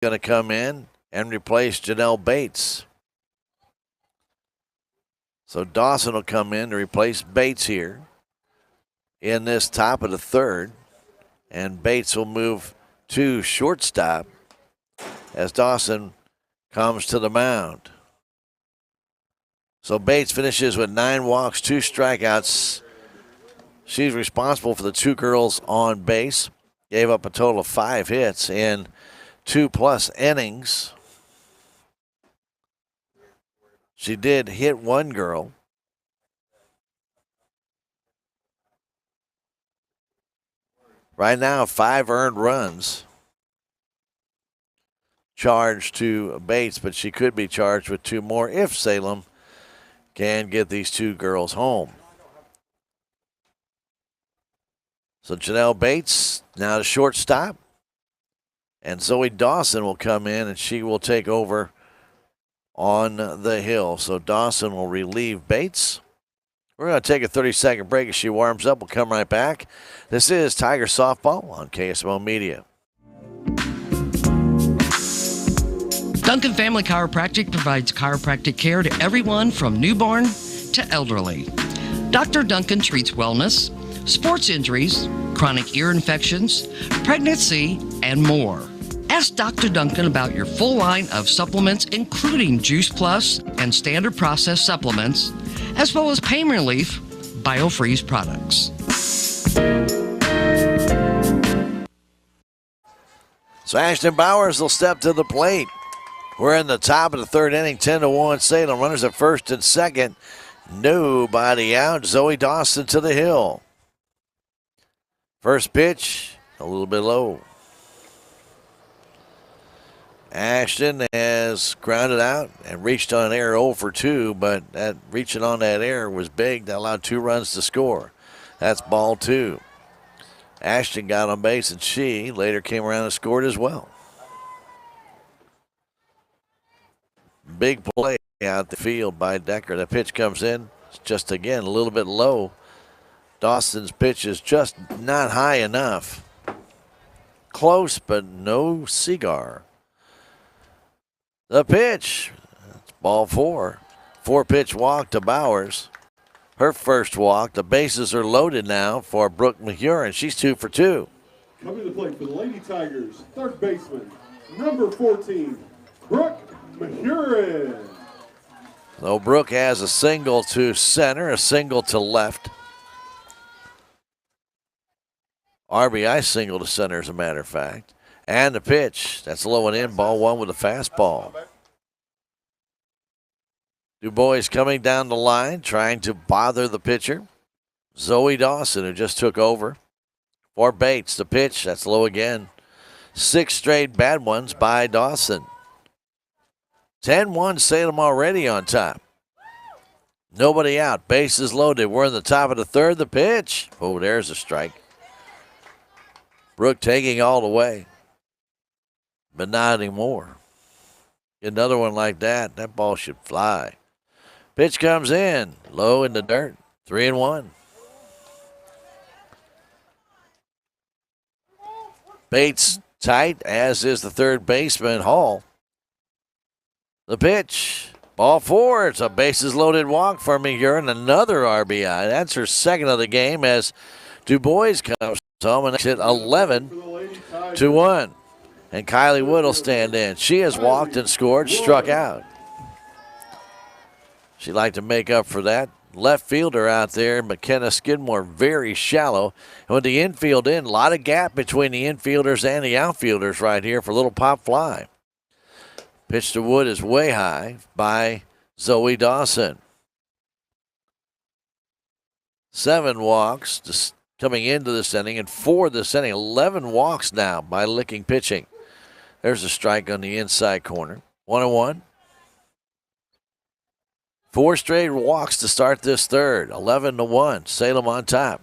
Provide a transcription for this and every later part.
going to come in and replace Janelle Bates. So Dawson will come in to replace Bates here in this top of the third. And Bates will move to shortstop as Dawson comes to the mound. So Bates finishes with 9 walks, 2 strikeouts. She's responsible for the 2 girls on base. Gave up a total of 5 hits in 2+ innings. She did hit 1 girl. Right now, 5 earned runs charged to Bates, but she could be charged with 2 more if Salem can get these 2 girls home. So Janelle Bates now to shortstop. And Zoe Dawson will come in and she will take over on the hill. So Dawson will relieve Bates. We're going to take a 30-second break as she warms up. We'll come right back. This is Tiger Softball on KSMO Media. Duncan Family Chiropractic provides chiropractic care to everyone from newborn to elderly. Dr. Duncan treats wellness, sports injuries, chronic ear infections, pregnancy, and more. Ask Dr. Duncan about your full line of supplements, including Juice Plus and standard processed supplements, as well as pain relief, BioFreeze products. So Ashton Bowers will step to the plate. We're in the top of the third inning, 10-1 Salem. Runners at first and second. Nobody out. Zoe Dawson to the hill. First pitch, a little bit low. Ashton has grounded out and reached on an error 0 for 2, but that reaching on that error was big. That allowed 2 runs to score. That's ball 2. Ashton got on base, and she later came around and scored as well. Big play out the field by Decker. The pitch comes in. It's just, again, a little bit low. Dawson's pitch is just not high enough. Close, but no cigar. The pitch. That's ball 4. 4-pitch walk to Bowers. Her first walk. The bases are loaded now for Brooke McHuron. She's 2 for 2. Coming to the plate for the Lady Tigers, third baseman, number 14, Brooke McHuron. So Brooke has a single to center, a single to left. RBI single to center, as a matter of fact. And the pitch. That's low and in. Ball 1 with a fastball. DuBois coming down the line, trying to bother the pitcher. Zoe Dawson, who just took over for Bates. The pitch. That's low again. 6 straight bad ones by Dawson. 10-1 Salem already on top. Nobody out. Bases loaded. We're in the top of the third. The pitch. Oh, there's a strike. Brooke taking all the way. But not anymore. Another one like that, that ball should fly. Pitch comes in, low in the dirt, 3-1. Bates tight, as is the third baseman, Hall. The pitch, ball 4. It's a bases loaded walk for McHuron, another RBI. That's her second of the game as DuBois comes home and it's hit 11-1. And Kylie Wood will stand in. She has walked and scored, struck out. She'd like to make up for that. Left fielder out there, McKenna Skidmore, very shallow. And with the infield in, a lot of gap between the infielders and the outfielders right here for a little pop fly. Pitch to Wood is way high by Zoe Dawson. 7 walks coming into this inning, and 4 this inning. 11 walks now by Licking pitching. There's a strike on the inside corner. 1-1. 4 straight walks to start this third. 11-1. Salem on top.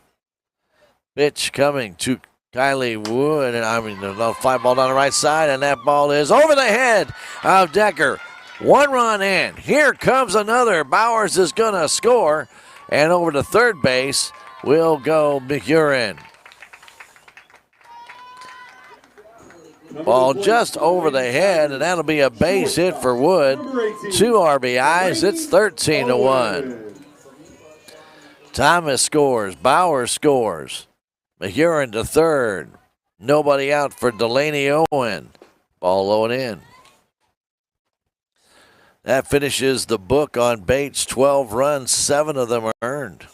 Pitch coming to Kylie Wood. And a fly ball down the right side, and that ball is over the head of Decker. 1 run in. Here comes another. Bowers is going to score. And over to third base will go McHuron. Ball just over the head, and that'll be a base hit for Wood. 2 RBIs. It's 13-1. Thomas scores. Bauer scores. Mahurin to third. Nobody out for Delaney Owen. Ball low and in. That finishes the book on Bates. 12 runs, 7 of them are earned.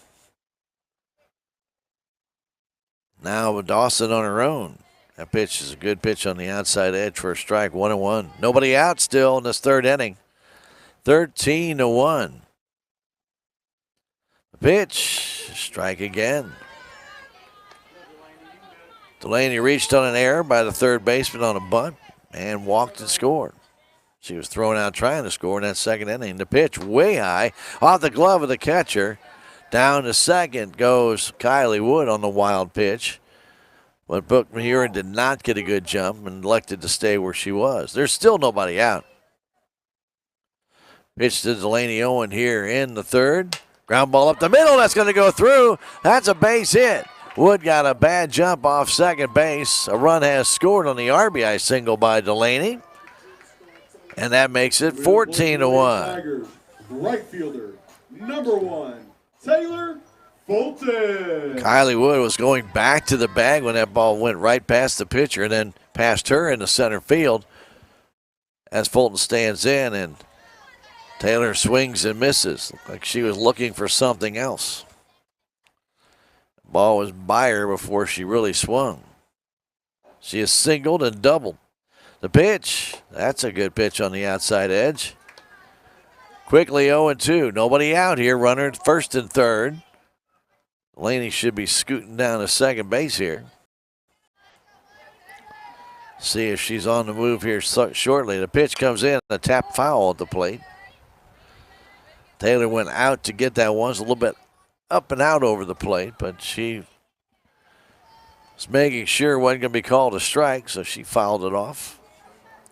Now Dawson on her own. That pitch is a good pitch on the outside edge for a strike. 1-1. Nobody out still in this third inning. 13-1. The pitch. Strike again. Delaney reached on an error by the third baseman on a bunt and walked and scored. She was thrown out trying to score in that second inning. The pitch way high off the glove of the catcher. Down to second goes Kylie Wood on the wild pitch. But Brooke Mahurin did not get a good jump and elected to stay where she was. There's still nobody out. Pitch to Delaney Owen here in the third. Ground ball up the middle. That's going to go through. That's a base hit. Wood got a bad jump off second base. A run has scored on the RBI single by Delaney. And that makes it 14-1. Right fielder, number 1, Taylor Fulton. Kylie Wood was going back to the bag when that ball went right past the pitcher and then past her in the center field as Fulton stands in, and Taylor swings and misses. Looked like she was looking for something else. Ball was by her before she really swung. She is singled and doubled. The pitch, that's a good pitch on the outside edge. Quickly 0-2. Nobody out here. Runner first and third. Delaney should be scooting down to second base here. See if she's on the move here shortly. The pitch comes in, a tap foul at the plate. Taylor went out to get that one. It's a little bit up and out over the plate, but she was making sure it wasn't going to be called a strike, so she fouled it off.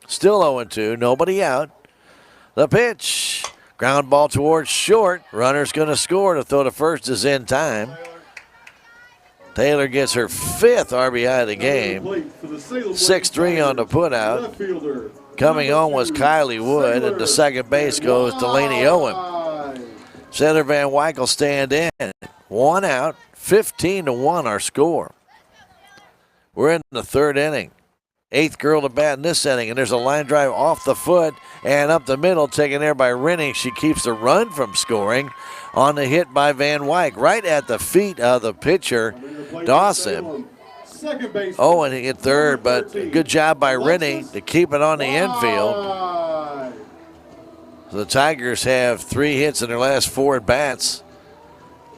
Still 0-2, nobody out. The pitch, ground ball towards short. Runner's going to score. To throw to first is in time. Taylor gets her 5th RBI of the game. 6-3 on the putout. Coming on was Kylie Wood, and to second base goes Delaney Owen. Center Van Wyck will stand in. 1 out, 15-1 our score. We're in the third inning. 8th girl to bat in this inning, and there's a line drive off the foot and up the middle, taken there by Rennie. She keeps the run from scoring on the hit by Van Wyck, right at the feet of the pitcher, Dawson. Owen hit third, but good job by Rennie to keep it on the infield. So the Tigers have 3 hits in their last 4 at bats.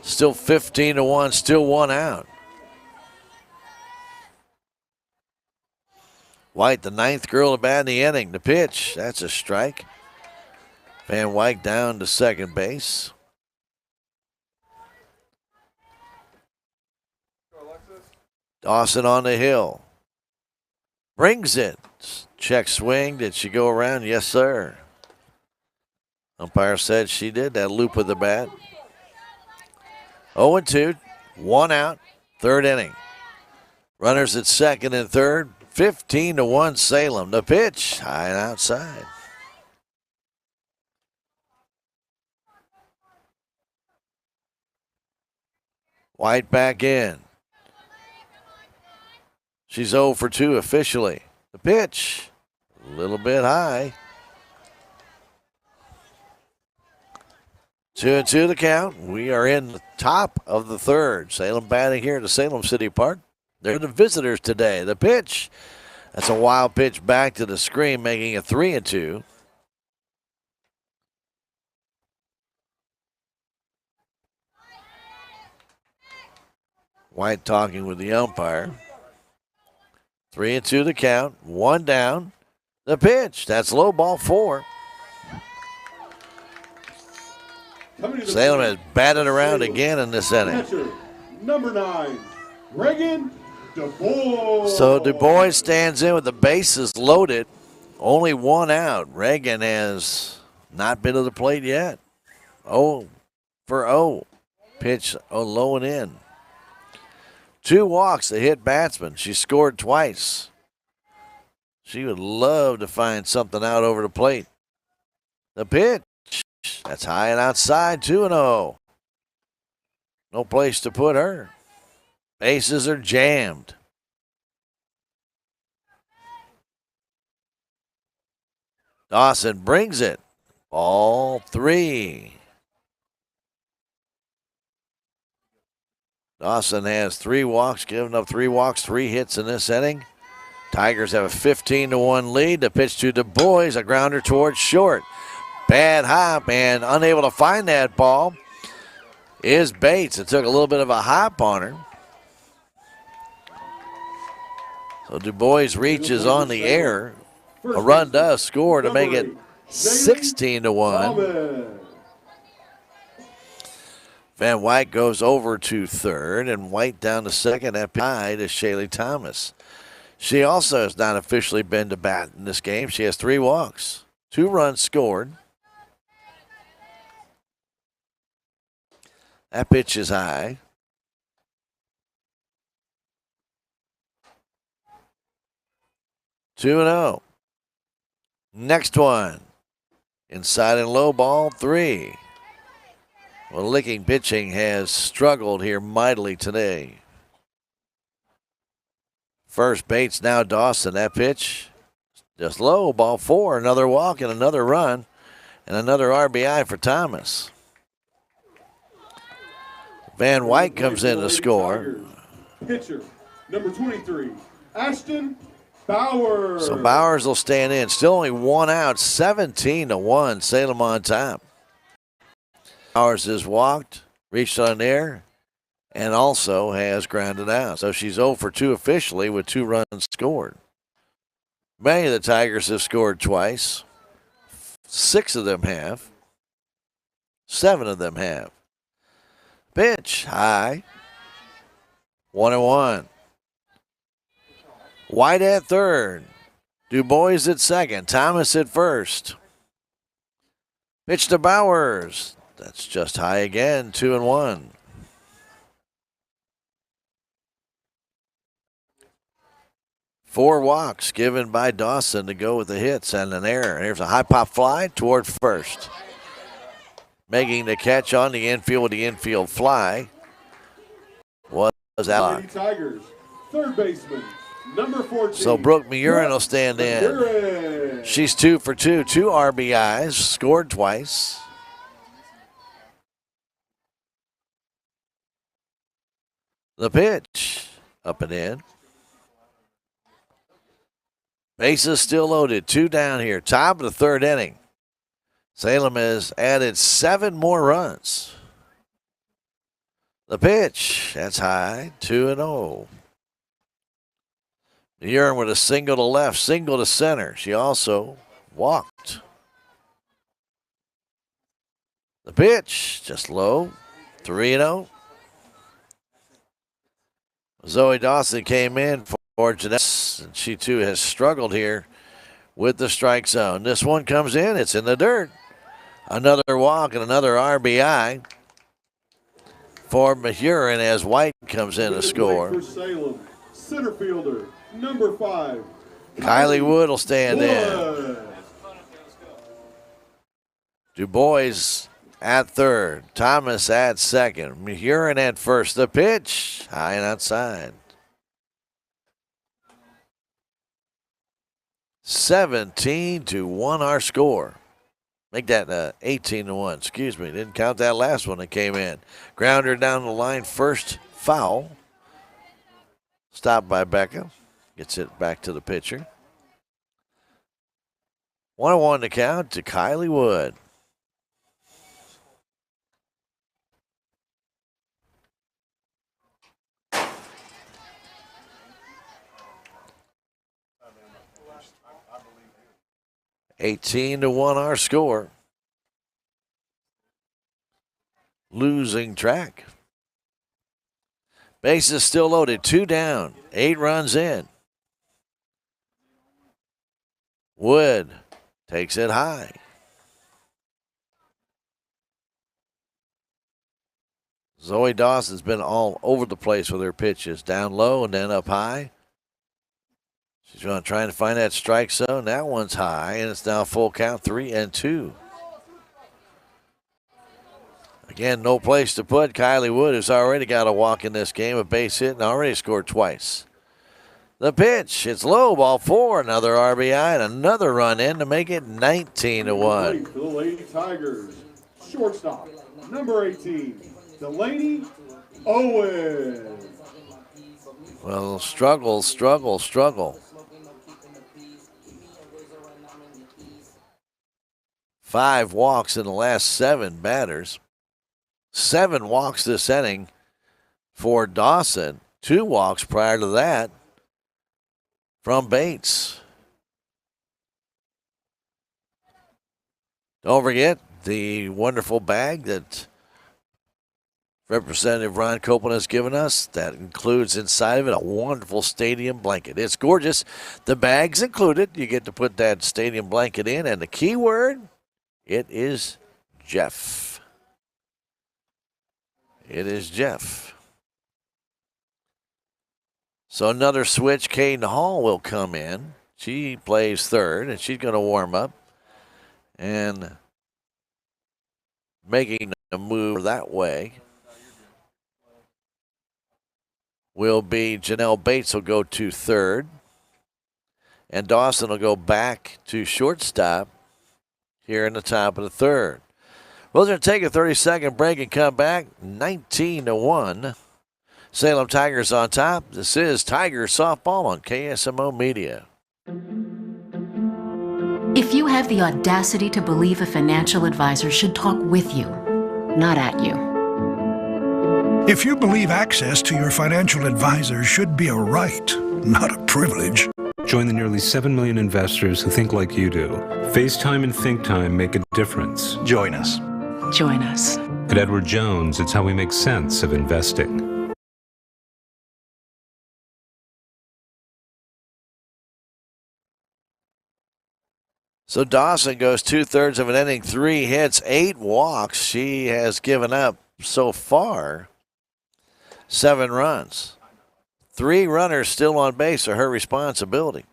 Still 15-1, still 1 out. White, the 9th girl to bat in the inning. The pitch, that's a strike. Van Wyck down to second base. Dawson on the hill. Brings it. Check swing. Did she go around? Yes, sir. Umpire said she did that loop with the bat. 0-2, 1 out, third inning. Runners at second and third. 15-1 Salem. The pitch, high and outside. White back in. She's 0 for 2 officially. The pitch, a little bit high. 2-2 the count. We are in the top of the third. Salem batting here at the Salem City Park. They're the visitors today. The pitch, that's a wild pitch back to the screen, making it 3-2. White talking with the umpire. 3-2 the count. 1 down. The pitch, that's low, ball 4. Salem has batted around again in this inning. Number 9, Reagan DuBois. So DuBois stands in with the bases loaded. Only 1 out. Reagan has not been to the plate yet. 0 for 0. Pitch low and in. 2 walks, a hit batsman. She scored twice. She would love to find something out over the plate. The pitch. That's high and outside, 2-0. No place to put her. Bases are jammed. Dawson brings it. Ball 3. Dawson has 3 walks, giving up 3 walks, 3 hits in this inning. Tigers have a 15-1 lead. The pitch to Du Bois, a grounder towards short. Bad hop and unable to find that ball is Bates. It took a little bit of a hop on her. So Du Bois reaches on the air. A run does score to make it 16-1. Van Wyk goes over to third, and White down to second at high to Shaylee Thomas. She also has not officially been to bat in this game. She has 3 walks, 2 runs scored. That pitch is high. Two and 0. Next one. Inside and low, ball 3. Well, Licking pitching has struggled here mightily today. First Bates, now Dawson. That pitch just low, ball 4. Another walk and another run and another RBI for Thomas. Van Wyk comes in to score. Pitcher, number 23, Ashton Bowers. So Bowers will stand in. Still only 1 out, 17-1. Salem on top. Bowers has walked, reached on air, and also has grounded out. So she's 0 for 2 officially with 2 runs scored. Many of the Tigers have scored twice. 6 of them have. 7 of them have. Pitch high. 1-1. White at third. Du Bois at second. Thomas at first. Pitch to Bowers. That's just high again. 2-1. Four walks given by Dawson to go with the hits and an error. Here's a high pop fly toward first. Making the catch on the infield with the infield fly was Alec. Tigers, third baseman, number 14. So Brooke Murin will stand in. She's 2 for 2, 2 RBIs, scored twice. The pitch, up and in. Bases still loaded, 2 down here, top of the third inning. Salem has added 7 more runs. The pitch, that's high, 2-0. Murin with a single to left, single to center. She also walked. The pitch, just low, 3-0. Zoe Dawson came in for Jeanette, and she too has struggled here with the strike zone. This one comes in, it's in the dirt. Another walk and another RBI for Mahurin as White comes in to score. For Salem, center fielder, number 5. Kylie Wood will stand in. Du Bois at third. Thomas at second. Mahurin at first. The pitch, high and outside. 17-1 our score. Make that 18-1. Excuse me. Didn't count that last one that came in. Grounder down the line. First foul. Stopped by Becca. Gets it back to the pitcher. 1-1 to count to Kylie Wood. $18-1 our score. Losing track. Bases still loaded, 2 down, 8 runs in. Wood takes it high. Zoe Dawson's been all over the place with her pitches, down low and then up high. She's going to try and find that strike zone. That one's high, and it's now full count, 3-2. Again, no place to put Kylie Wood, who's already got a walk in this game, a base hit, and already scored twice. The pitch, it's low, ball 4, another RBI, and another run in to make it 19-1. For the Lady Tigers, shortstop, number 18, Delaney Owen. Well, struggle. 5 walks in the last 7 batters. 7 walks this inning for Dawson. 2 walks prior to that from Bates. Don't forget the wonderful bag that Representative Ron Copeland has given us. That includes inside of it a wonderful stadium blanket. It's gorgeous. The bag's included. You get to put that stadium blanket in, and the key word, it is Jeff. It is Jeff. So another switch, Caden Hall will come in. She plays third, and she's going to warm up. And making a move that way will be Janelle Bates will go to third. And Dawson will go back to shortstop here in the top of the third. We're going to take a 30-second break and come back. 19-1. Salem Tigers on top. This is Tiger Softball on KSMO Media. If you have the audacity to believe a financial advisor should talk with you, not at you. If you believe access to your financial advisor should be a right, not a privilege. Join the nearly 7 million investors who think like you do. FaceTime and Think Time make a difference. Join us. Join us. At Edward Jones, it's how we make sense of investing. So Dawson goes 2/3 of an inning, 3 hits, 8 walks. She has given up so far 7 runs. 3 runners still on base are her responsibility.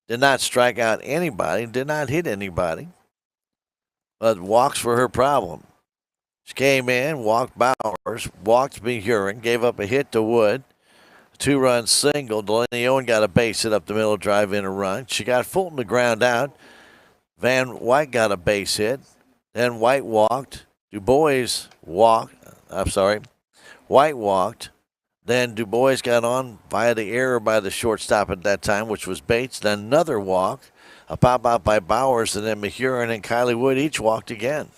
Did not strike out anybody, did not hit anybody, but walks were her problem. She came in, walked Bowers, walked Mehurin, gave up a hit to Wood. 2-run single. Delaney Owen got a base hit up the middle, drive in a run. She got Fulton to ground out. Van White got a base hit. Then White walked. White walked. Then Du Bois got on via the error by the shortstop at that time, which was Bates. Then another walk. A pop out by Bowers, and then Mehurin and Kylie Wood each walked again.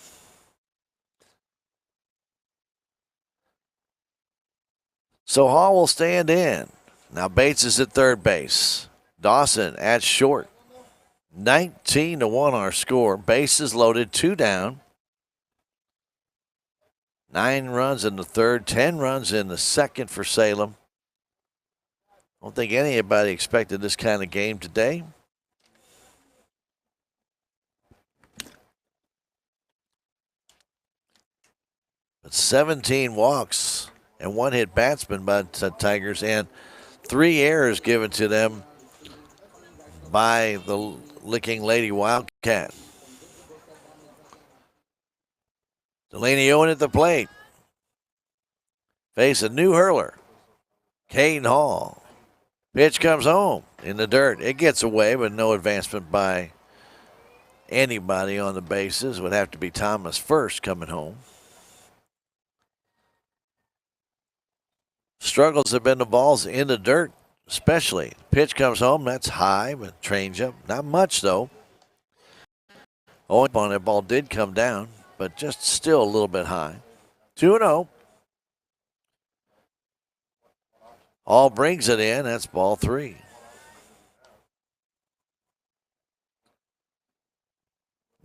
So Hall will stand in. Now Bates is at third base. Dawson at short. 19-1 our score. Bases loaded, 2 down. 9 runs in the third, 10 runs in the second for Salem. I don't think anybody expected this kind of game today. But 17 walks and 1 hit batsman by the Tigers, and 3 errors given to them by the Licking Lady Wildcat. Delaney Owen at the plate. Face a new hurler, Caden Hall. Pitch comes home in the dirt. It gets away, but no advancement by anybody on the bases. Would have to be Thomas first coming home. Struggles have been the balls in the dirt, especially. Pitch comes home, that's high, but changeup. Not much, though. Owen on that ball did come down, but just still a little bit high. 2-0. All brings it in, that's ball 3.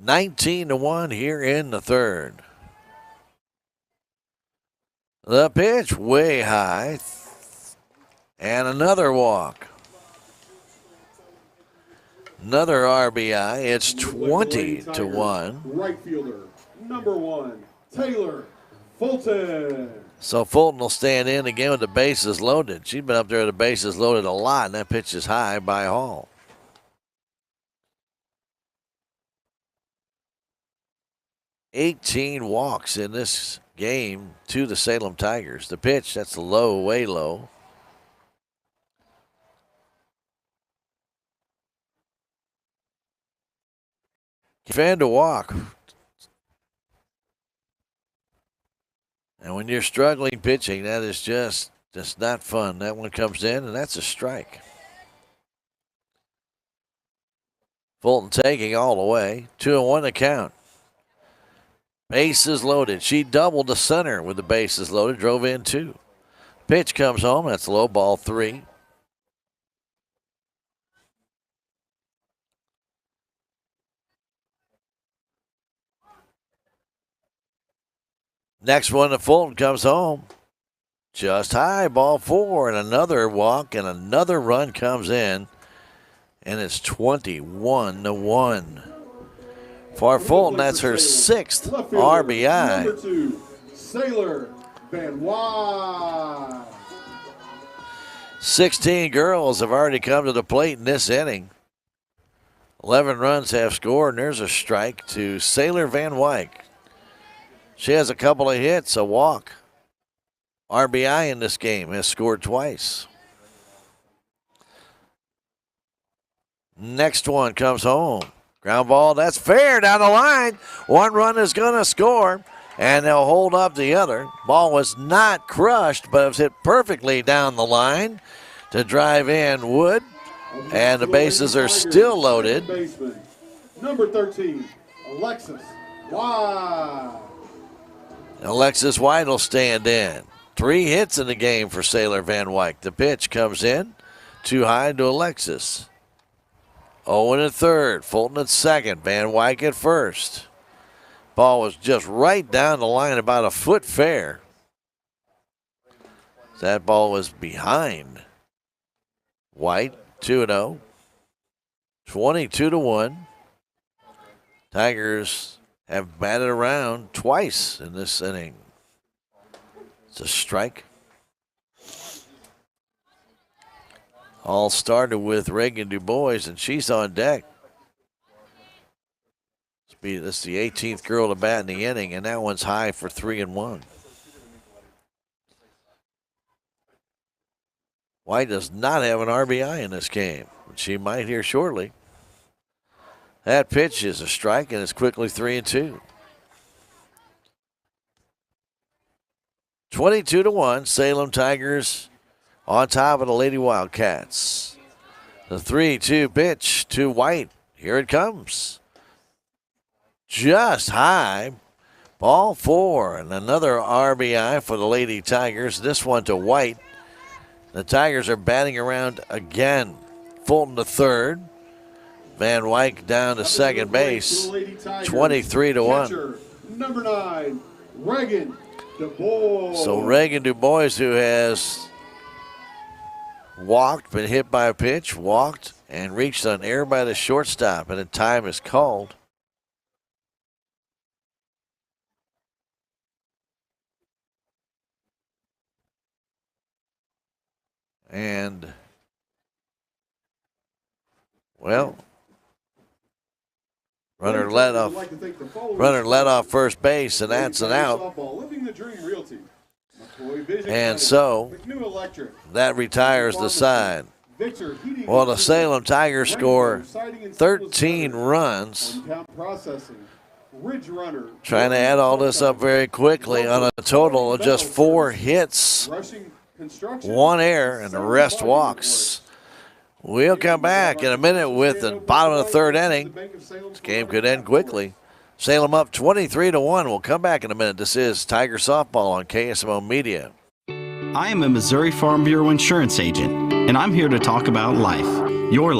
(19-1) here in the third. The pitch way high. And another walk. Another RBI. It's 20-1. Right fielder, number 1, Taylor Fulton. So Fulton will stand in again with the bases loaded. She's been up there with the bases loaded a lot, and that pitch is high by Hall. $18 walks in this game to the Salem Tigers. The pitch, that's low, way low. Fan to walk. And when you're struggling pitching, that is just not fun. That one comes in, and that's a strike. Fulton taking all the way. 2-1 to count. Bases loaded. She doubled the center with the bases loaded, drove in 2. Pitch comes home. That's low, ball 3. Next one to Fulton comes home. Just high, ball 4, and another walk, and another run comes in, and it's 21-1. For Fulton, that's her 6th RBI. Number 2, Sailor Van Wyk. 16 girls have already come to the plate in this inning. 11 runs have scored, and there's a strike to Sailor Van Wyk. She has a couple of hits, a walk. RBI in this game, has scored twice. Next one comes home. Ground ball, that's fair down the line. One run is going to score, and they'll hold up the other. Ball was not crushed, but it was hit perfectly down the line to drive in Wood, and the bases are still loaded. Number 13, Alexis White. Alexis White will stand in. 3 hits in the game for Sailor Van Wyk. The pitch comes in, too high to Alexis. Owen at third, Fulton at second, Van Wyk at first. Ball was just right down the line, about a foot fair. That ball was behind White, 2-0. 22-1. Tigers have batted around twice in this inning. It's a strike. All started with Reagan DuBois, and she's on deck. That's the 18th girl to bat in the inning, and that one's high for 3-1. White does not have an RBI in this game, but she might here shortly. That pitch is a strike, and it's quickly 3-2. 22-1, Salem Tigers on top of the Lady Wildcats. The 3-2 pitch to White. Here it comes. Just high. Ball 4, and another RBI for the Lady Tigers. This one to White. The Tigers are batting around again. Fulton to third. Van Wyk down to second base. 23-1. Number 9, Reagan DuBois. So Reagan DuBois, who has walked, been hit by a pitch, walked, and reached on air by the shortstop, and a time is called. And, well, runner led off first base, and that's an out. And so that retires the side. Well, the Salem Tigers score 13 runs. Trying to add all this up very quickly on a total of just 4 hits, 1 error, and the rest walks. We'll come back in a minute with the bottom of the third inning. This game could end quickly. Salem up 23-1. We'll come back in a minute. This is Tiger Softball on KSMO Media. I am a Missouri Farm Bureau insurance agent, and I'm here to talk about life, your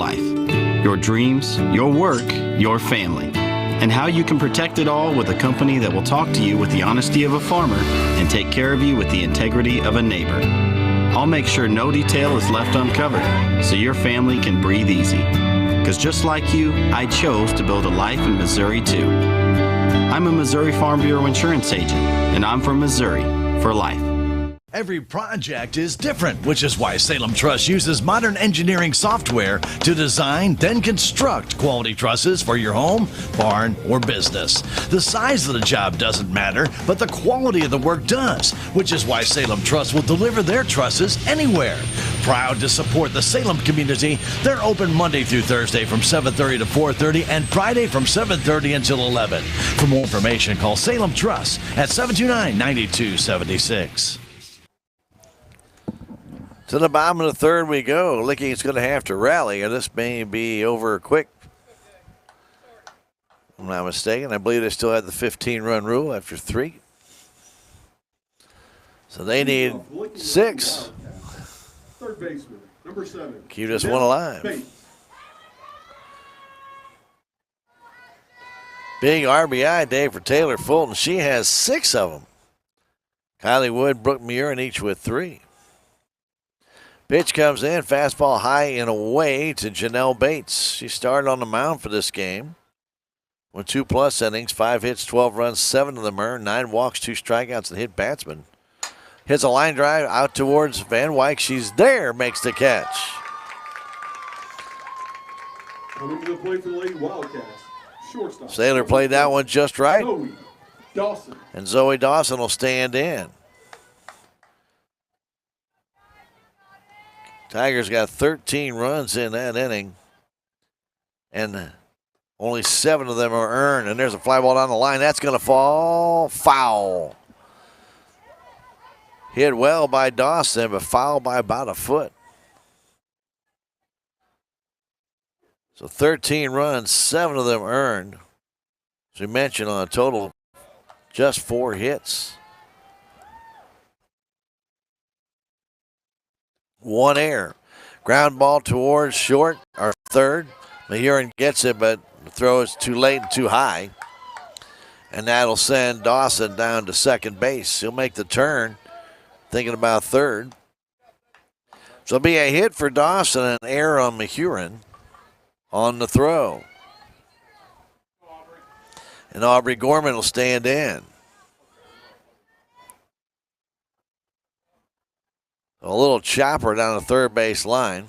dreams, your work, your family, and how you can protect it all with a company that will talk to you with the honesty of a farmer and take care of you with the integrity of a neighbor. I'll make sure no detail is left uncovered so your family can breathe easy. Because just like you, I chose to build a life in Missouri too. I'm a Missouri Farm Bureau insurance agent, and I'm from Missouri for life. Every project is different, which is why Salem Truss uses modern engineering software to design, then construct quality trusses for your home, barn, or business. The size of the job doesn't matter, but the quality of the work does, which is why Salem Truss will deliver their trusses anywhere. Proud to support the Salem community, they're open Monday through Thursday from 7:30 to 4:30 and Friday from 7:30 until 11. For more information, call Salem Truss at 729-9276. To the bottom of the third we go. Licking is going to have to rally, or this may be over quick. If I'm not mistaken. I believe they still have the 15-run rule after 3. So they need 6. Third baseman, number 7. Keep this one alive. Big RBI day for Taylor Fulton. She has 6 of them. Kylie Wood, Brooke Murin each with 3. Pitch comes in, fastball high and away to Janelle Bates. She started on the mound for this game. With 2+ innings, 5 hits, 12 runs, 7 of them earned, 9 walks, 2 strikeouts, and hit batsman. Hits a line drive out towards Van Wyk. She's there, makes the catch. Coming to the plate for the Lady Wildcats, shortstop. Sailor played that one just right. Zoe Dawson. And Zoe Dawson will stand in. Tigers got 13 runs in that inning, and only 7 of them are earned. And there's a fly ball down the line. That's going to fall foul. Hit well by Dawson, but foul by about a foot. So 13 runs, 7 of them earned. As we mentioned, on a total, just 4 hits. 1 error. Ground ball towards short, or third. Mahurin gets it, but the throw is too late and too high. And that'll send Dawson down to second base. He'll make the turn, thinking about third. So it'll be a hit for Dawson and an error on Mahurin on the throw. And Aubrey Gorman will stand in. A little chopper down the third base line.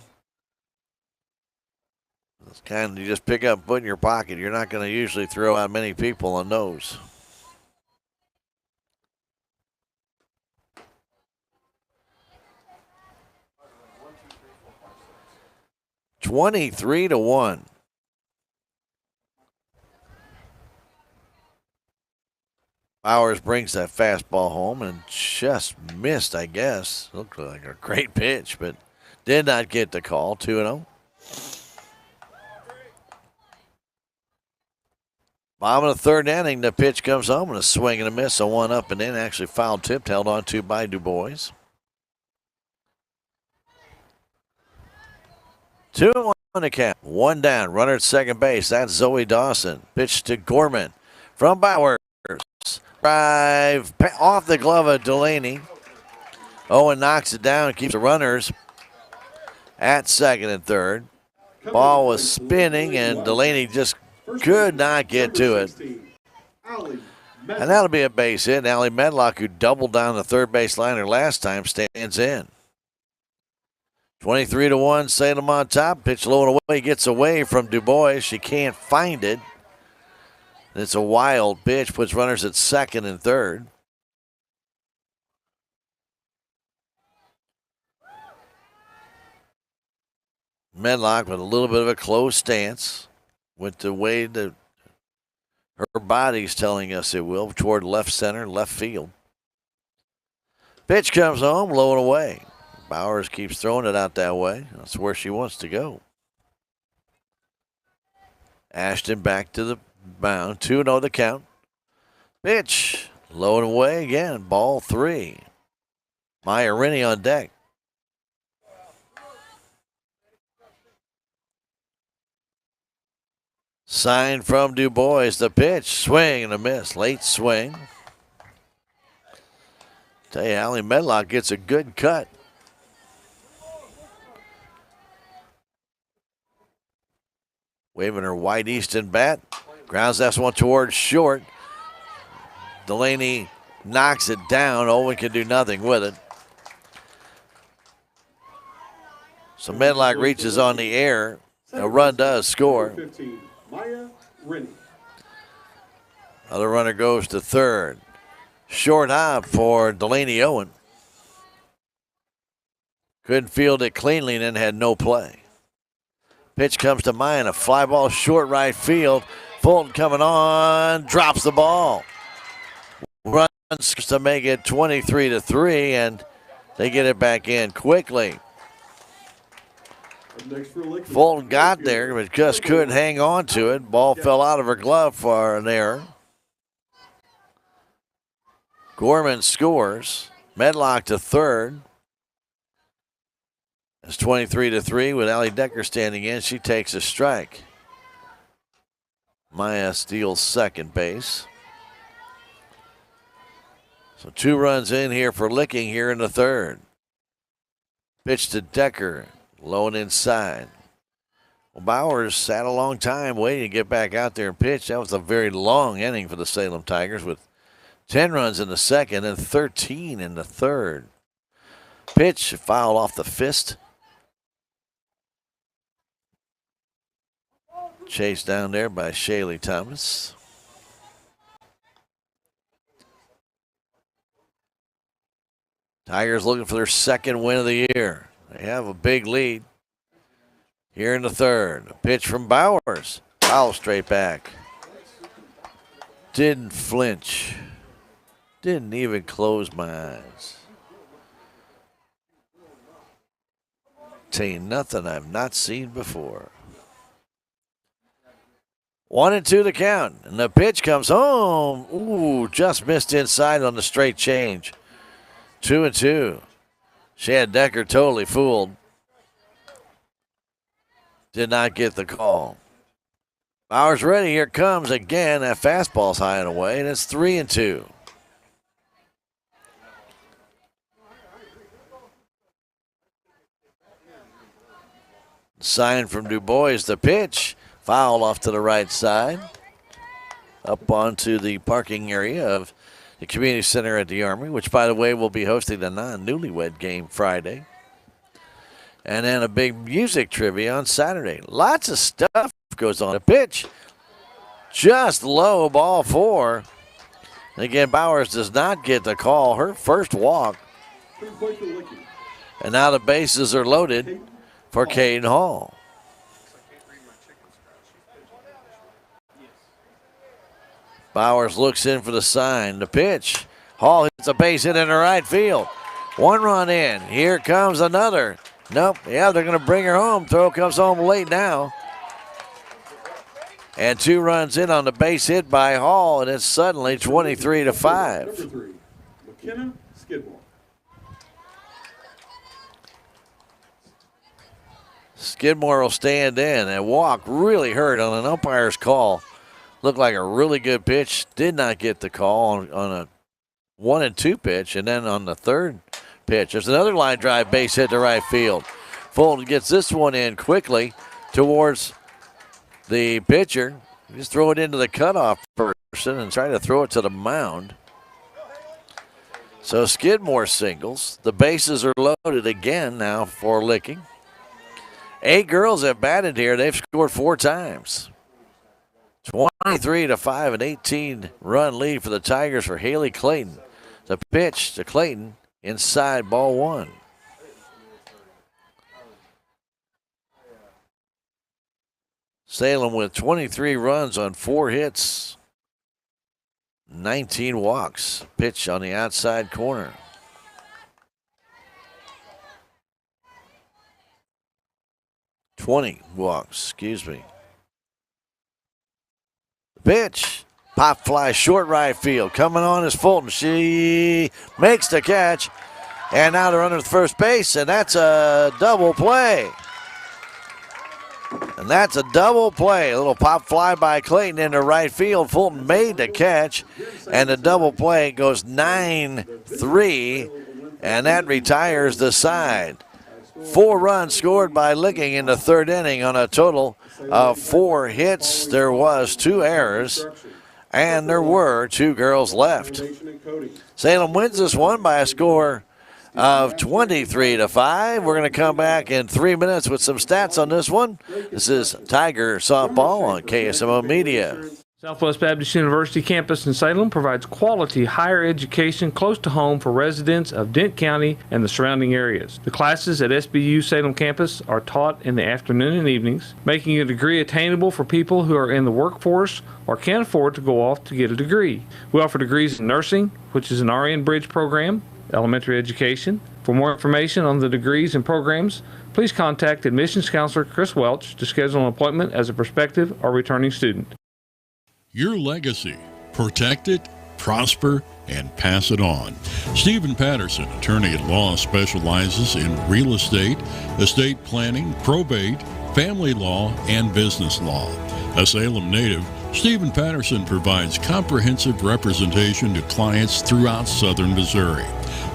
It's kind of, you just pick up, put in your pocket. You're not going to usually throw out many people on those. $23-1. Bowers brings that fastball home and just missed, I guess. Looked like a great pitch, but did not get the call. 2-0. Bottom of the third inning, the pitch comes home and a swing and a miss. A 1 up and in, actually foul tipped, held on to by DuBois. 2-1 to count. 1 down. Runner at second base. That's Zoe Dawson. Pitch to Gorman from Bowers. Drive off the glove of Delaney. Owen knocks it down, keeps the runners at second and third. Ball was spinning, and Delaney just could not get to it. And that'll be a base hit. Allie Medlock, who doubled down the third base liner last time, stands in. 23-1, Salem on top. Pitch low and away, gets away from DuBois. She can't find it. It's a wild pitch, puts runners at second and third. Medlock with a little bit of a closed stance with the way that her body's telling us it will, toward left center, left field. Pitch comes home, low and away. Bowers keeps throwing it out that way. That's where she wants to go. Ashton back to the mound. 2-0 the count. Pitch low and away again. Ball 3. Maya Rennie on deck. Sign from DuBois. The pitch. Swing and a miss. Late swing. Tell you, Allie Medlock gets a good cut. Waving her white Easton bat. Grounds that one towards short. Delaney knocks it down. Owen can do nothing with it. So Medlock reaches on the air. A run does score. 15, Maya Rennie. Other runner goes to third. Short hop for Delaney Owen. Couldn't field it cleanly and then had no play. Pitch comes to Maya and a fly ball short right field. Fulton coming on, drops the ball. Runs to make it 23-3, and they get it back in quickly. Fulton got there, but just couldn't hang on to it. Ball fell out of her glove for an error. Gorman scores. Medlock to third. It's 23-3 with Allie Decker standing in. She takes a strike. Maya steals second base. So 2 runs in here for Licking here in the third. Pitch to Decker, low and inside. Well, Bowers sat a long time waiting to get back out there and pitch. That was a very long inning for the Salem Tigers with 10 runs in the second and 13 in the third. Pitch fouled off the fist. Chased down there by Shaylee Thomas. Tigers looking for their second win of the year. They have a big lead here in the third. A pitch from Bowers. Foul straight back. Didn't flinch. Didn't even close my eyes. Tell you nothing I've not seen before. 1-2 the count, and the pitch comes home. Ooh, just missed inside on the straight change. 2-2. She had Decker totally fooled. Did not get the call. Bowers ready. Here comes again. That fastball's high and away, and it's 3-2. Sign from Du Bois. The pitch. Foul off to the right side. Up onto the parking area of the community center at the Army, which, by the way, will be hosting the non-newlywed game Friday. And then a big music trivia on Saturday. Lots of stuff goes on. A pitch just low, ball 4. And again, Bowers does not get the call. Her first walk. And now the bases are loaded for Caden Hall. Bowers looks in for the sign. The pitch. Hall hits a base hit into right field. 1 run in. Here comes another. Nope. Yeah, they're going to bring her home. Throw comes home late now. And 2 runs in on the base hit by Hall, and it's suddenly 23-5. Number 3, McKenna Skidmore. Skidmore will stand in. And walk really hurt on an umpire's call. Looked like a really good pitch. Did not get the call on a 1-2 pitch. And then on the third pitch, there's another line drive base hit to right field. Fulton gets this one in quickly towards the pitcher. Just throw it into the cutoff person and try to throw it to the mound. So Skidmore singles. The bases are loaded again now for Licking. 8 girls have batted here. They've scored 4 times. 23-5, an 18-run lead for the Tigers for Haley Clayton. The pitch to Clayton inside, ball 1. Salem with 23 runs on 4 hits, 19 walks. Pitch on the outside corner. $20 walks, excuse me. Pitch, pop fly, short right field. Coming on is Fulton. She makes the catch. And now they're under the first base, and that's a double play. And that's a double play. A little pop fly by Clayton into right field. Fulton made the catch, and the double play goes 9-3, and that retires the side. 4 runs scored by Licking in the third inning on a total of 4 hits. There was 2 errors, and there were 2 girls left. Salem wins this one by a score of 23-5. We're going to come back in 3 minutes with some stats on this one. This is Tiger Softball on KSMO Media. Southwest Baptist University campus in Salem provides quality higher education close to home for residents of Dent County and the surrounding areas. The classes at SBU Salem campus are taught in the afternoon and evenings, making a degree attainable for people who are in the workforce or can't afford to go off to get a degree. We offer degrees in nursing, which is an RN bridge program, elementary education. For more information on the degrees and programs, please contact admissions counselor Chris Welch to schedule an appointment as a prospective or returning student. Your legacy. Protect it, prosper, and pass it on. Stephen Patterson, attorney at law, specializes in real estate planning, probate, family law, and business law. A Salem native, Stephen Patterson provides comprehensive representation to clients throughout southern Missouri.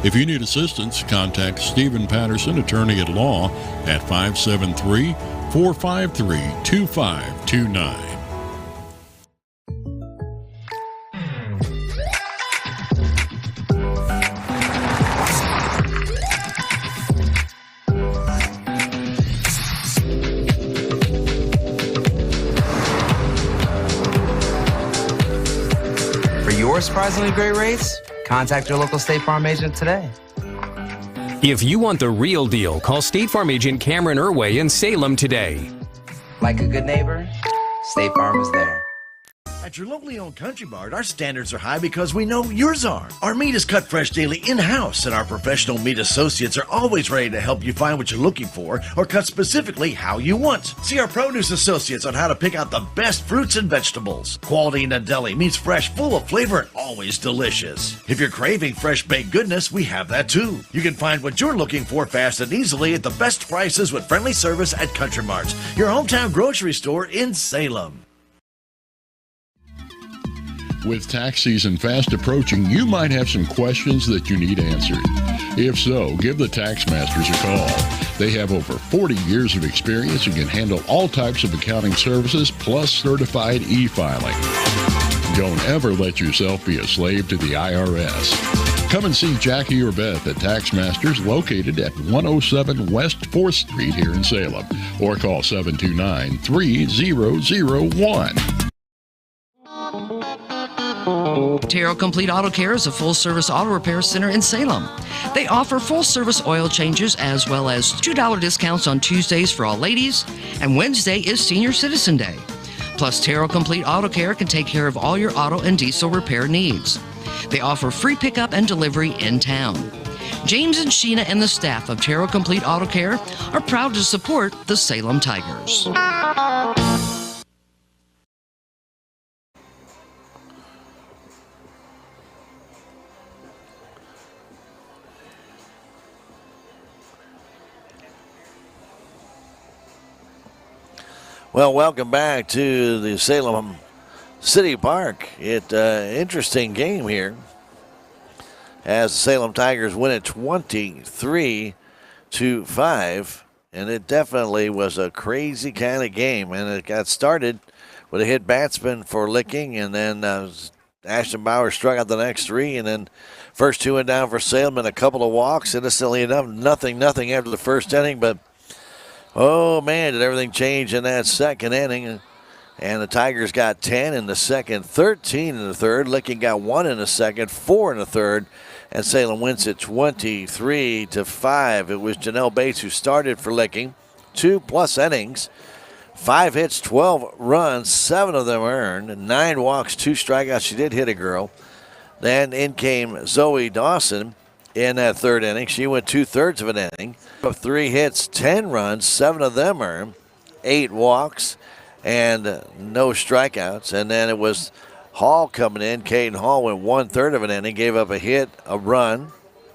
If you need assistance, contact Stephen Patterson, attorney at law, at 573-453-2529. Surprisingly great rates? Contact your local State Farm agent today. If you want the real deal, call State Farm agent Cameron Irway in Salem today. Like a good neighbor, State Farm is there. At your locally owned Country Mart, our standards are high because we know yours are. Our meat is cut fresh daily in-house, and our professional meat associates are always ready to help you find what you're looking for or cut specifically how you want. See our produce associates on how to pick out the best fruits and vegetables. Quality in a deli means fresh, full of flavor, and always delicious. If you're craving fresh baked goodness, we have that too. You can find what you're looking for fast and easily at the best prices with friendly service at Country Mart, your hometown grocery store in Salem. With tax season fast approaching, you might have some questions that you need answered. If so, give the Tax Masters a call. They have over 40 years of experience and can handle all types of accounting services plus certified e-filing. Don't ever let yourself be a slave to the IRS. Come and see Jackie or Beth at Tax Masters, located at 107 West 4th Street here in Salem, or call 729-3001. Terrell Complete Auto Care is a full-service auto repair center in Salem. They offer full-service oil changes as well as $2 discounts on Tuesdays for all ladies, and Wednesday is Senior Citizen Day. Plus, Terrell Complete Auto Care can take care of all your auto and diesel repair needs. They offer free pickup and delivery in town. James and Sheena and the staff of Terrell Complete Auto Care are proud to support the Salem Tigers. Well, welcome back to the Salem City Park. Interesting game here as the Salem Tigers win it 23-5, and it definitely was a crazy kind of game. And it got started with a hit batsman for Licking, and then Ashton Bauer struck out the next three, and then first two went down for Salem and a couple of walks. Innocently enough, nothing after the first inning, but oh, man, did everything change in that second inning. And the Tigers got 10 in the second, 13 in the third. Licking got 1 in the second, 4 in the third. And Salem wins it 23-5. It was Janelle Bates who started for Licking. 2+ innings, 5 hits, 12 runs, 7 of them earned, 9 walks, 2 strikeouts. She did hit a girl. Then in came Zoe Dawson in that third inning. She went 2/3 of an inning. 3 hits, 10 runs, 7 of them earned, 8 walks, and no strikeouts. And then it was Hall coming in. Caden Hall went 1/3 of an inning, gave up a hit, a run.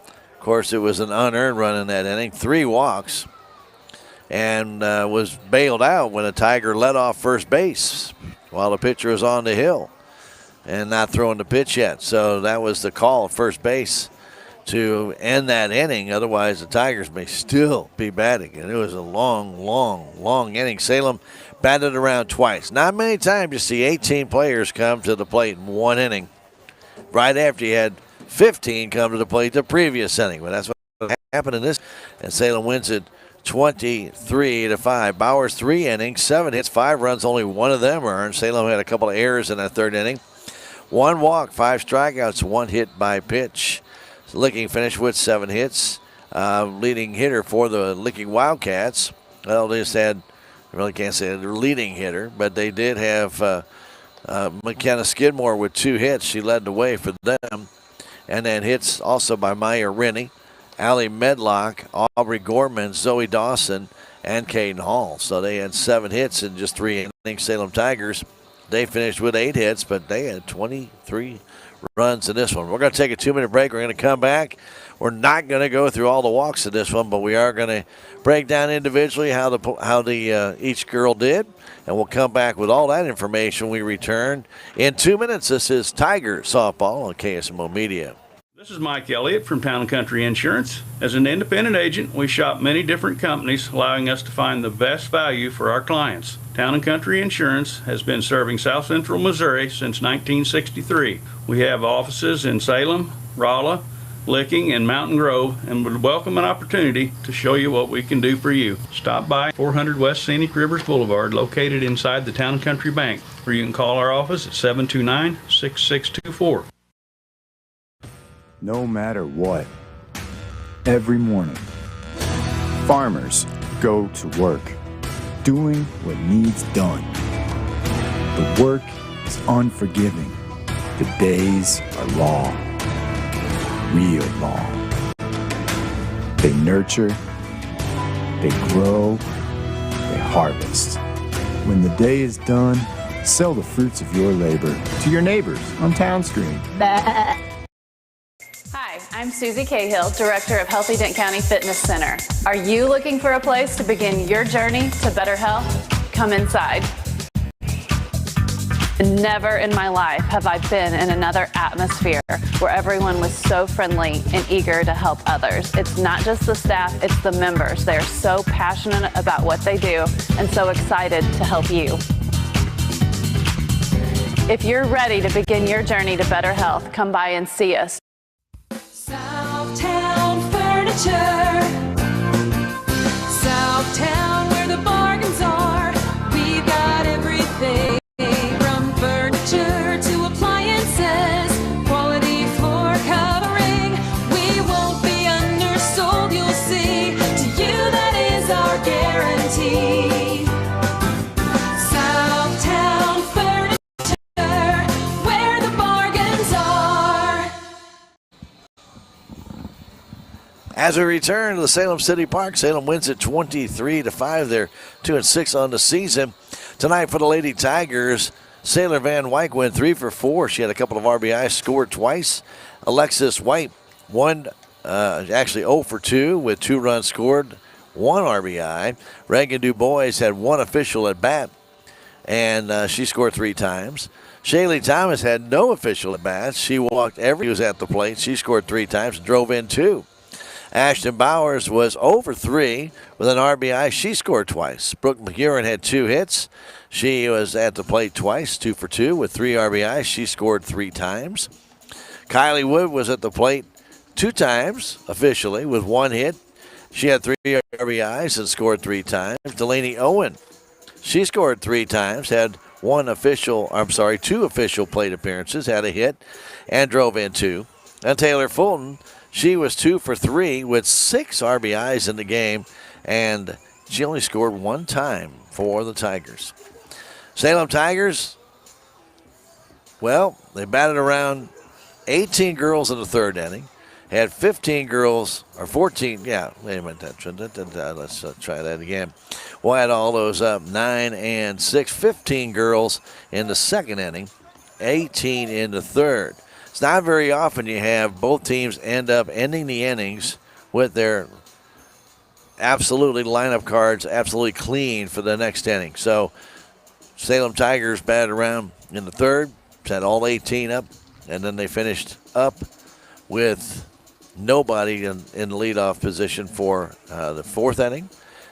Of course, it was an unearned run in that inning, 3 walks, and was bailed out when a Tiger led off first base while the pitcher was on the hill and not throwing the pitch yet. So that was the call at first base to end that inning. Otherwise, the Tigers may still be batting. And it was a long inning. Salem batted around twice. Not many times you see 18 players come to the plate in one inning, right after you had 15 come to the plate the previous inning. But that's what happened in this, and Salem wins it 23-5. Bowers 3 innings, 7 hits, 5 runs, only one of them earned. Salem had a couple of errors in that third inning. 1 walk, 5 strikeouts, 1 hit by pitch. Licking finished with 7 hits. Leading hitter for the Licking Wildcats. Well, they just had, I really can't say their leading hitter, but they did have McKenna Skidmore with 2 hits. She led the way for them. And then hits also by Maya Rennie, Allie Medlock, Aubrey Gorman, Zoe Dawson, and Caden Hall. So they had 7 hits in just 3 innings. Salem Tigers, they finished with 8 hits, but they had 23 runs in this one. We're going to take a 2-minute break. We're going to come back. We're not going to go through all the walks in this one, but we are going to break down individually how the each girl did, and we'll come back with all that information when we return in 2 minutes. This is Tiger Softball on KSMO Media. This is Mike Elliott from Town & Country Insurance. As an independent agent, we shop many different companies, allowing us to find the best value for our clients. Town & Country Insurance has been serving South Central Missouri since 1963. We have offices in Salem, Rolla, Licking, and Mountain Grove, and would welcome an opportunity to show you what we can do for you. Stop by 400 West Scenic Rivers Boulevard, located inside the Town & Country Bank, or you can call our office at 729-6624. No matter what, every morning, farmers go to work, doing what needs done. The work is unforgiving. The days are long, real long. They nurture, they grow, they harvest. When the day is done, sell the fruits of your labor to your neighbors on Town Street. Hi, I'm Susie Cahill, Director of Healthy Dent County Fitness Center. Are you looking for a place to begin your journey to better health? Come inside. Never in my life have I been in another atmosphere where everyone was so friendly and eager to help others. It's not just the staff, it's the members. They're so passionate about what they do and so excited to help you. If you're ready to begin your journey to better health, come by and see us. Southtown Furniture. Southtown, where the bargains are. We've got everything from furniture to appliances. Quality floor covering. We won't be undersold, you'll see. To you, that is our guarantee. Southtown Furniture, where the bargains are. As we return to the Salem City Park, Salem wins it 23-5. They're 2-6 on the season. Tonight for the Lady Tigers, Sailor Van Wyk went 3 for 4. She had a couple of RBIs, scored twice. Alexis White actually 0 for 2 with 2 runs scored, 1 RBI. Reagan DuBois had 1 official at bat, and she scored 3 times. Shaylee Thomas had no official at bats. She walked every who was at the plate. She scored 3 times and drove in 2. Ashton Bowers was 0 for 3 with an RBI. She scored twice. Brooke McEwen had 2 hits. She was at the plate twice, 2 for 2 with 3 RBIs. She scored 3 times. Kylie Wood was at the plate 2 times officially with 1 hit. She had 3 RBIs and scored 3 times. Delaney Owen, she scored 3 times, had 2 official plate appearances, had a hit, and drove in 2. And Taylor Fulton, she was 2 for 3 with 6 RBIs in the game, and she only scored 1 time for the Tigers. Salem Tigers, well, they batted around 18 girls in the third inning, had 15 girls, or 14, yeah, wait a minute, let's try that again. We'll add all those up, 9 and 6, 15 girls in the second inning, 18 in the third. It's not very often you have both teams end up ending the innings with their absolutely lineup cards absolutely clean for the next inning. So Salem Tigers batted around in the third, had all 18 up, and then they finished up with nobody in the leadoff position for the fourth inning,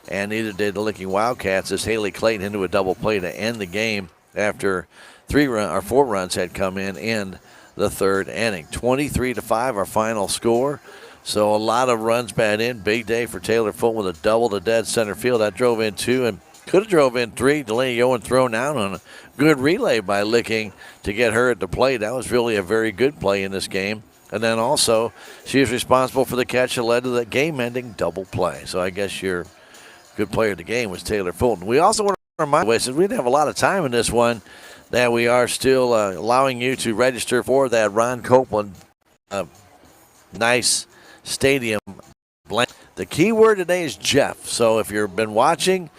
and neither did the Licking Wildcats as Haley Clayton into a double play to end the game after 4 runs had come in the third inning. 23-5 our final score. So a lot of runs batted in. Big day for Taylor Fulton with a double to dead center field. That drove in 2 and could have drove in 3. Delaney Owen thrown out on a good relay by Licking to get her at the plate. That was really a very good play in this game. And then also, she was responsible for the catch that led to the game-ending double play. So I guess your good player of the game was Taylor Fulton. We also want to remind you, since we didn't have a lot of time in this one, that we are still allowing you to register for that Ron Copeland nice stadium blanket. The key word today is Jeff. So if you've been watching,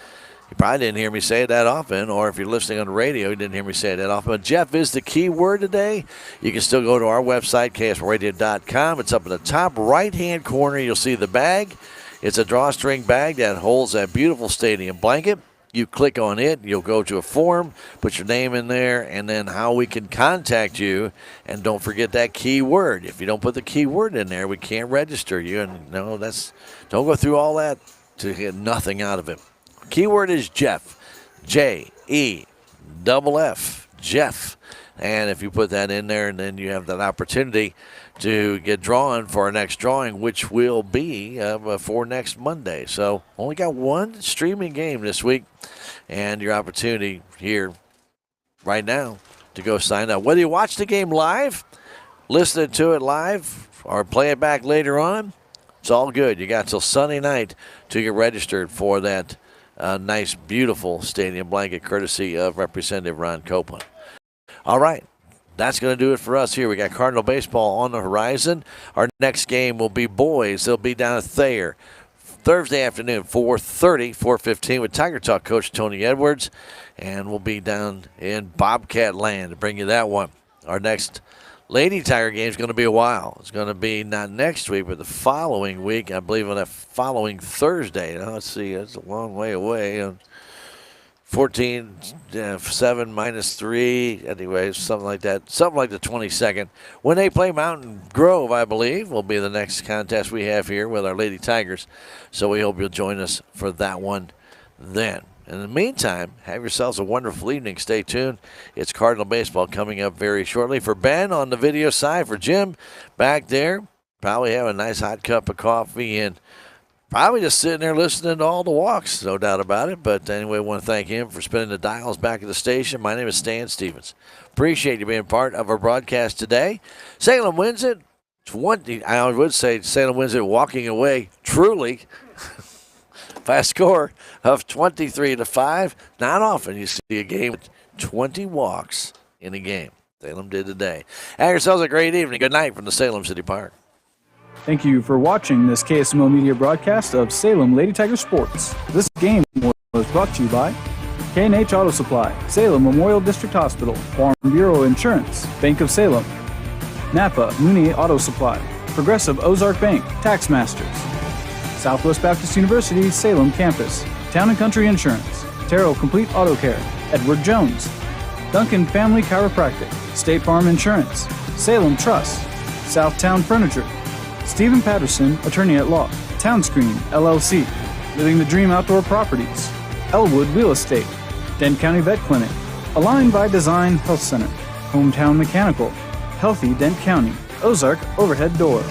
you probably didn't hear me say it that often, or if you're listening on the radio, you didn't hear me say it that often. But Jeff is the key word today. You can still go to our website, ksmoradio.com. It's up in the top right-hand corner. You'll see the bag. It's a drawstring bag that holds that beautiful stadium blanket. You click on it, you'll go to a form, put your name in there, and then how we can contact you. And don't forget that key word. If you don't put the key word in there, we can't register you. And no, don't go through all that to get nothing out of it. Keyword is Jeff, Jeff, Jeff. And if you put that in there, and then you have that opportunity to get drawn for our next drawing, which will be for next Monday. So only got one streaming game this week, and your opportunity here right now to go sign up. Whether you watch the game live, listen to it live, or play it back later on, it's all good. You got till Sunday night to get registered for that nice, beautiful stadium blanket, courtesy of Representative Ron Copeland. All right, that's going to do it for us here. We got Cardinal baseball on the horizon. Our next game will be boys. They'll be down at Thayer Thursday afternoon, 4:15 with Tiger Talk coach Tony Edwards. And we'll be down in Bobcat Land to bring you that one. Our next Lady Tiger game is going to be a while. It's going to be not next week, but the following week, I believe on that following Thursday. Now, let's see, it's a long way away. 14, 7 minus 3, anyways, something like that. Something like the 22nd. When they play Mountain Grove, I believe, will be the next contest we have here with our Lady Tigers. So we hope you'll join us for that one then. In the meantime, have yourselves a wonderful evening. Stay tuned. It's Cardinal baseball coming up very shortly. For Ben on the video side, for Jim back there, probably have a nice hot cup of coffee and probably just sitting there listening to all the walks, no doubt about it. But anyway, I want to thank him for spinning the dials back at the station. My name is Stan Stevens. Appreciate you being part of our broadcast today. Salem wins it. I would say Salem wins it walking away, truly. Fast score of 23-5. Not often you see a game with 20 walks in a game. Salem did today. Have yourselves a great evening. Good night from the Salem City Park. Thank you for watching this KSMO media broadcast of Salem Lady Tiger Sports. This game was brought to you by K&H Auto Supply, Salem Memorial District Hospital, Farm Bureau Insurance, Bank of Salem, Napa Mooney Auto Supply, Progressive Ozark Bank, Tax Masters, Southwest Baptist University, Salem Campus, Town & Country Insurance, Terrell Complete Auto Care, Edward Jones, Duncan Family Chiropractic, State Farm Insurance, Salem Trust, Southtown Furniture, Stephen Patterson, Attorney at Law, Townscreen, LLC, Living the Dream Outdoor Properties, Elwood Real Estate, Dent County Vet Clinic, Aligned by Design Health Center, Hometown Mechanical, Healthy Dent County, Ozark Overhead Door.